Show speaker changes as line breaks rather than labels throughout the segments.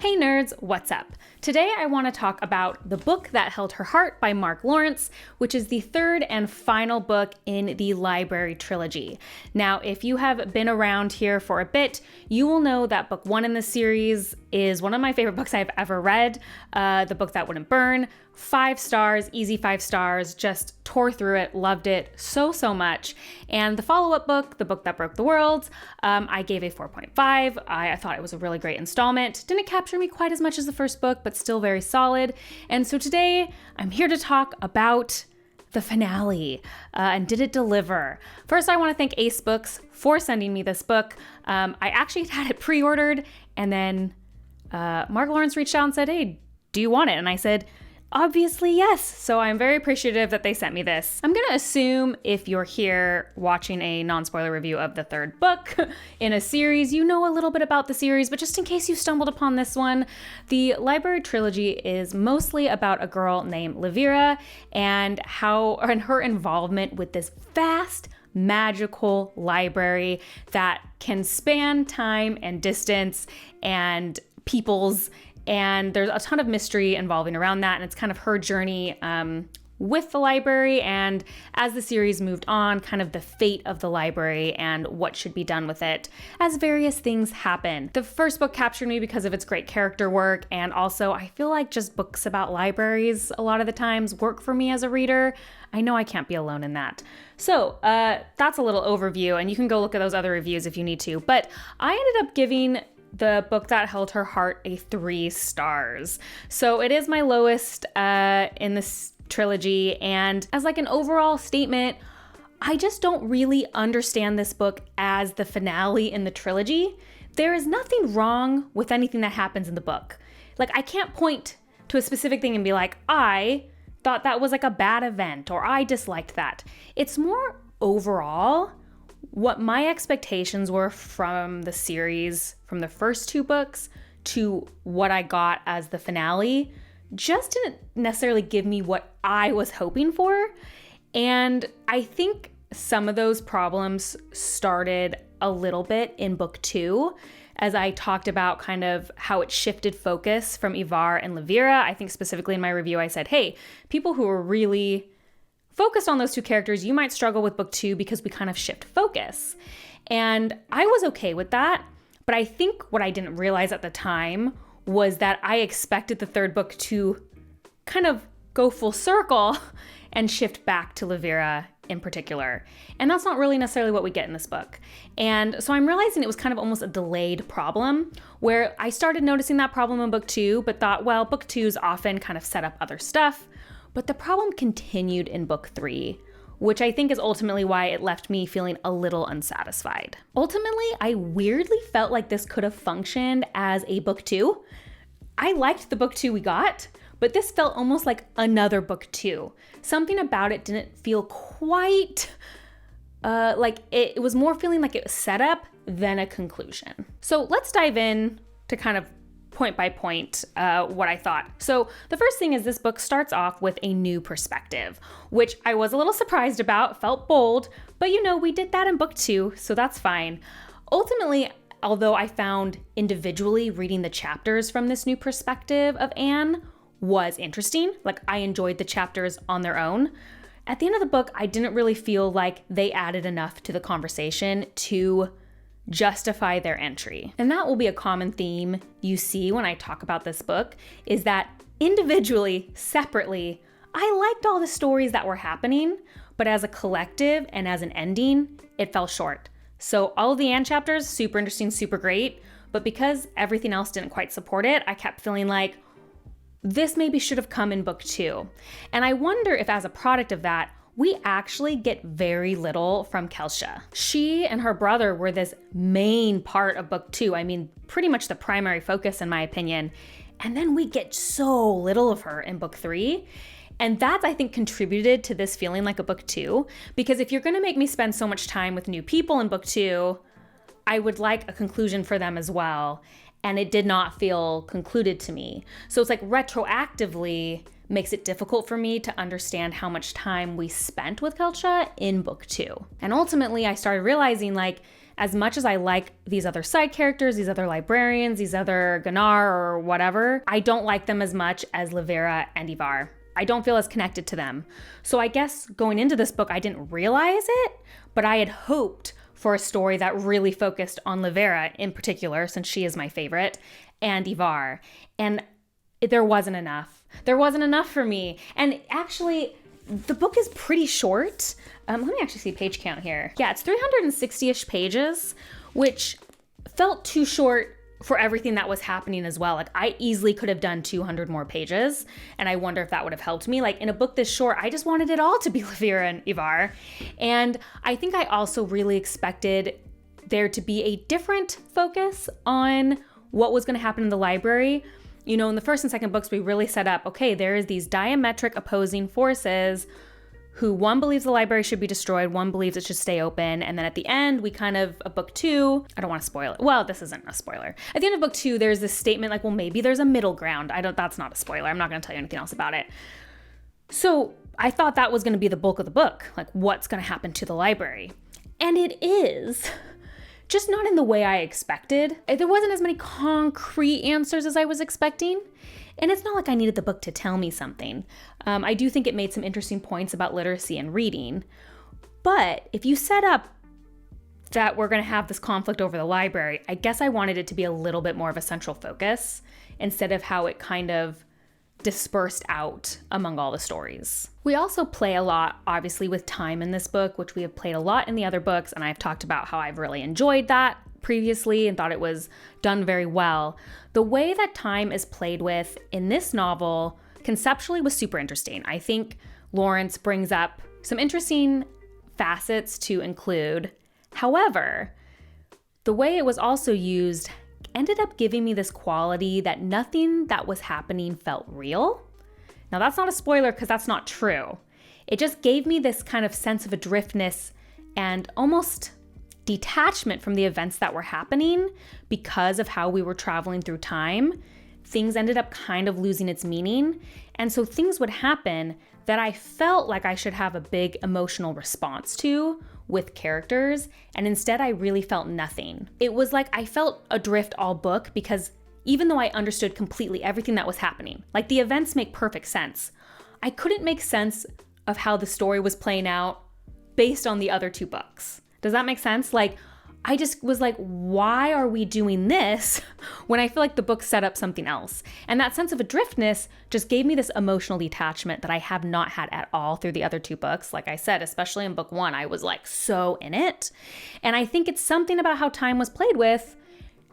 Hey nerds, what's up? Today I want to talk about The Book That Held Her Heart by Mark Lawrence, which is the third and final book in the Library Trilogy. Now, if you have been around here for a bit, you will know that book one in the series is one of my favorite books I've ever read, The Book That Wouldn't Burn. 5 stars, easy 5 stars, just tore through it, loved it so much. And the follow-up book, The Book That Broke the World, I gave a 4.5. I thought it was a really great installment. Didn't capture me quite as much as the first book, but still very solid. And so today I'm here to talk about the finale, and did it deliver? First, I want to thank Ace Books for sending me this book. I actually had it pre-ordered, and then Mark Lawrence reached out and said, hey, do you want it? And I said, obviously, yes. So I'm very appreciative that they sent me this. I'm going to assume if you're here watching a non-spoiler review of the third book in a series, you know a little bit about the series, but just in case you stumbled upon this one, the Library Trilogy is mostly about a girl named Livira and her involvement with this vast, magical library that can span time and distance and peoples. And there's a ton of mystery involving around that, and it's kind of her journey with the library, and as the series moved on, kind of the fate of the library and what should be done with it as various things happen. The first book captured me because of its great character work, and also I feel like just books about libraries a lot of the times work for me as a reader. I know I can't be alone in that. So that's a little overview, and you can go look at those other reviews if you need to, but I ended up giving The Book That Held Her Heart a 3 stars. So it is my lowest in this trilogy, and as like an overall statement, I just don't really understand this book as the finale in the trilogy. There is nothing wrong with anything that happens in the book. Like, I can't point to a specific thing and be like, I thought that was like a bad event, or I disliked that. It's more overall what my expectations were from the series, from the first 2 books to what I got as the finale, just didn't necessarily give me what I was hoping for. And I think some of those problems started a little bit in book 2, as I talked about kind of how it shifted focus from Ivar and Livira. I think specifically in my review, I said, hey, people who are really focused on those 2 characters, you might struggle with book 2 because we kind of shift focus. And I was okay with that, but I think what I didn't realize at the time was that I expected the third book to kind of go full circle and shift back to Livira in particular. And that's not really necessarily what we get in this book. And so I'm realizing it was kind of almost a delayed problem, where I started noticing that problem in book 2, but thought, well, book 2's often kind of set up other stuff. But the problem continued in book 3, which I think is ultimately why it left me feeling a little unsatisfied. Ultimately, I weirdly felt like this could have functioned as a book 2. I liked the book 2 we got, but this felt almost like another book 2. Something about it didn't feel quite like it was more feeling like it was set up than a conclusion. So let's dive in to kind of point by point what I thought. So the first thing is this book starts off with a new perspective, which I was a little surprised about, felt bold, but we did that in book 2, so that's fine. Ultimately, although I found individually reading the chapters from this new perspective of Anne was interesting, like I enjoyed the chapters on their own, at the end of the book, I didn't really feel like they added enough to the conversation to justify their entry. And that will be a common theme you see when I talk about this book, is that individually, separately, I liked all the stories that were happening, but as a collective and as an ending, it fell short. So all of the Anne chapters, super interesting, super great, but because everything else didn't quite support it, I kept feeling like this maybe should have come in book 2. And I wonder if as a product of that, we actually get very little from Kelsha. She and her brother were this main part of book 2. I mean, pretty much the primary focus in my opinion. And then we get so little of her in book 3. And that's, I think, contributed to this feeling like a book 2. Because if you're gonna make me spend so much time with new people in book 2, I would like a conclusion for them as well. And it did not feel concluded to me. So it's like retroactively makes it difficult for me to understand how much time we spent with Kelsha in book 2. And ultimately, I started realizing like as much as I like these other side characters, these other librarians, these other Ganar or whatever, I don't like them as much as Livera and Ivar. I don't feel as connected to them. So I guess going into this book, I didn't realize it, but I had hoped for a story that really focused on Livera in particular, since she is my favorite, and Ivar. And there wasn't enough. There wasn't enough for me. And actually, the book is pretty short. Let me actually see page count here. Yeah, it's 360-ish pages, which felt too short for everything that was happening as well. Like, I easily could have done 200 more pages, and I wonder if that would have helped me. Like, in a book this short, I just wanted it all to be Livera and Ivar. And I think I also really expected there to be a different focus on what was going to happen in the library. You know, in the first and second books, we really set up, okay, there is these diametric opposing forces who one believes the library should be destroyed, one believes it should stay open. And then at the end, we kind of, book 2, I don't want to spoil it. Well, this isn't a spoiler. At the end of book 2, there's this statement like, well, maybe there's a middle ground. That's not a spoiler. I'm not going to tell you anything else about it. So I thought that was going to be the bulk of the book, like what's going to happen to the library. And it is, just not in the way I expected. There wasn't as many concrete answers as I was expecting. And it's not like I needed the book to tell me something. I do think it made some interesting points about literacy and reading. But if you set up that we're going to have this conflict over the library, I guess I wanted it to be a little bit more of a central focus instead of how it kind of dispersed out among all the stories. We also play a lot, obviously, with time in this book, which we have played a lot in the other books, and I've talked about how I've really enjoyed that previously and thought it was done very well. The way that time is played with in this novel conceptually was super interesting. I think Lawrence brings up some interesting facets to include. However, the way it was also used ended up giving me this quality that nothing that was happening felt real. Now, that's not a spoiler because that's not true. It just gave me this kind of sense of adriftness and almost detachment from the events that were happening because of how we were traveling through time. Things ended up kind of losing its meaning. And so things would happen that I felt like I should have a big emotional response to with characters. And instead, I really felt nothing. It was like I felt adrift all book because even though I understood completely everything that was happening, like the events make perfect sense, I couldn't make sense of how the story was playing out based on the other 2 books. Does that make sense? Like, I just was like, why are we doing this when I feel like the book set up something else? And that sense of adriftness just gave me this emotional detachment that I have not had at all through the other 2 books. Like I said, especially in book 1, I was like so in it. And I think it's something about how time was played with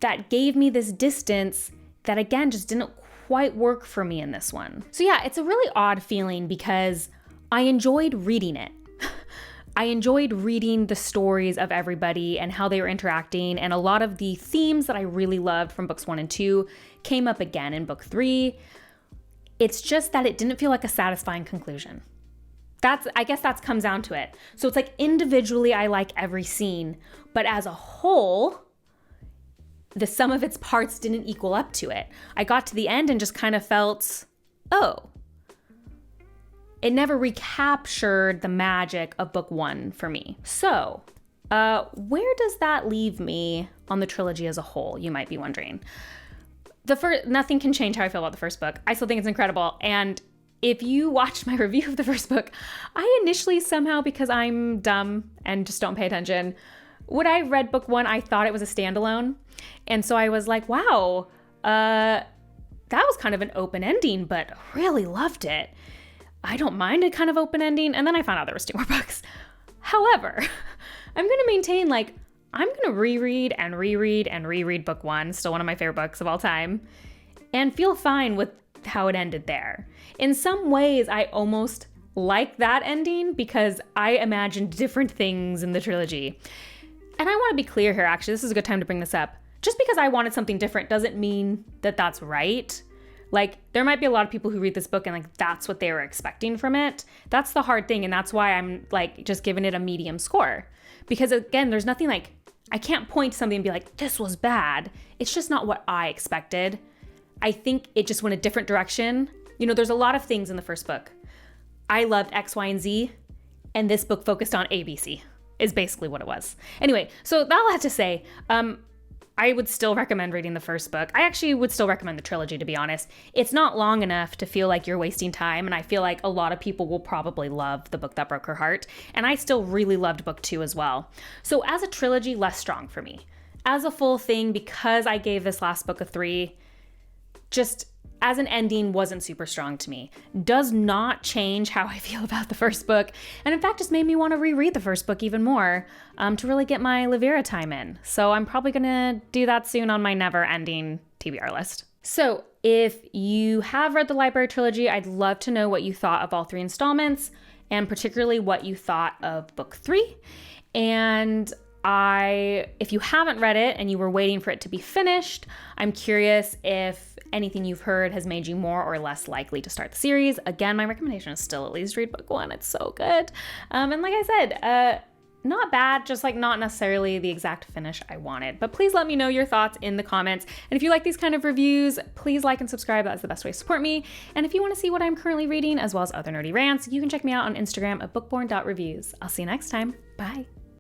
that gave me this distance that, again, just didn't quite work for me in this one. So yeah, it's a really odd feeling because I enjoyed reading it. I enjoyed reading the stories of everybody and how they were interacting, and a lot of the themes that I really loved from books 1 and 2 came up again in book 3. It's just that it didn't feel like a satisfying conclusion. I guess that comes down to it. So it's like individually I like every scene, but as a whole, the sum of its parts didn't equal up to it. I got to the end and just kind of felt, oh, it never recaptured the magic of book 1 for me. So, where does that leave me on the trilogy as a whole, you might be wondering. Nothing can change how I feel about the first book. I still think it's incredible. And if you watched my review of the first book, I initially somehow, because I'm dumb and just don't pay attention, when I read book 1, I thought it was a standalone. And so I was like, wow, that was kind of an open ending, but really loved it. I don't mind a kind of open ending. And then I found out there was 2 more books. However, I'm going to maintain, like, I'm going to reread and reread and reread book 1, still one of my favorite books of all time, and feel fine with how it ended there. In some ways, I almost like that ending because I imagined different things in the trilogy. And I want to be clear here, actually, this is a good time to bring this up. Just because I wanted something different doesn't mean that that's right. Like, there might be a lot of people who read this book and, like, that's what they were expecting from it. That's the hard thing, and that's why I'm, like, just giving it a medium score. Because, again, there's nothing, like, I can't point to something and be like, this was bad. It's just not what I expected. I think it just went a different direction. You know, there's a lot of things in the first book. I loved X, Y, and Z, and this book focused on ABC. is basically what it was. Anyway, so that all I have to say, I would still recommend reading the first book. I actually would still recommend the trilogy, to be honest. It's not long enough to feel like you're wasting time, and I feel like a lot of people will probably love The Book That Broke Her Heart, and I still really loved book 2 as well. So as a trilogy, less strong for me. As a full thing, because I gave this last book a 3, just as an ending wasn't super strong to me. Does not change how I feel about the first book, and in fact just made me want to reread the first book even more to really get my Livera time in. So I'm probably gonna do that soon on my never-ending TBR list. So if you have read the Library Trilogy, I'd love to know what you thought of all 3 installments, and particularly what you thought of book 3. And if you haven't read it and you were waiting for it to be finished, I'm curious if anything you've heard has made you more or less likely to start the series. Again, my recommendation is still at least read book 1. It's so good. And like I said, not bad, just like not necessarily the exact finish I wanted. But please let me know your thoughts in the comments. And if you like these kind of reviews, please like and subscribe. That's the best way to support me. And if you want to see what I'm currently reading, as well as other nerdy rants, you can check me out on Instagram at bookborn.reviews. I'll see you next time. Bye.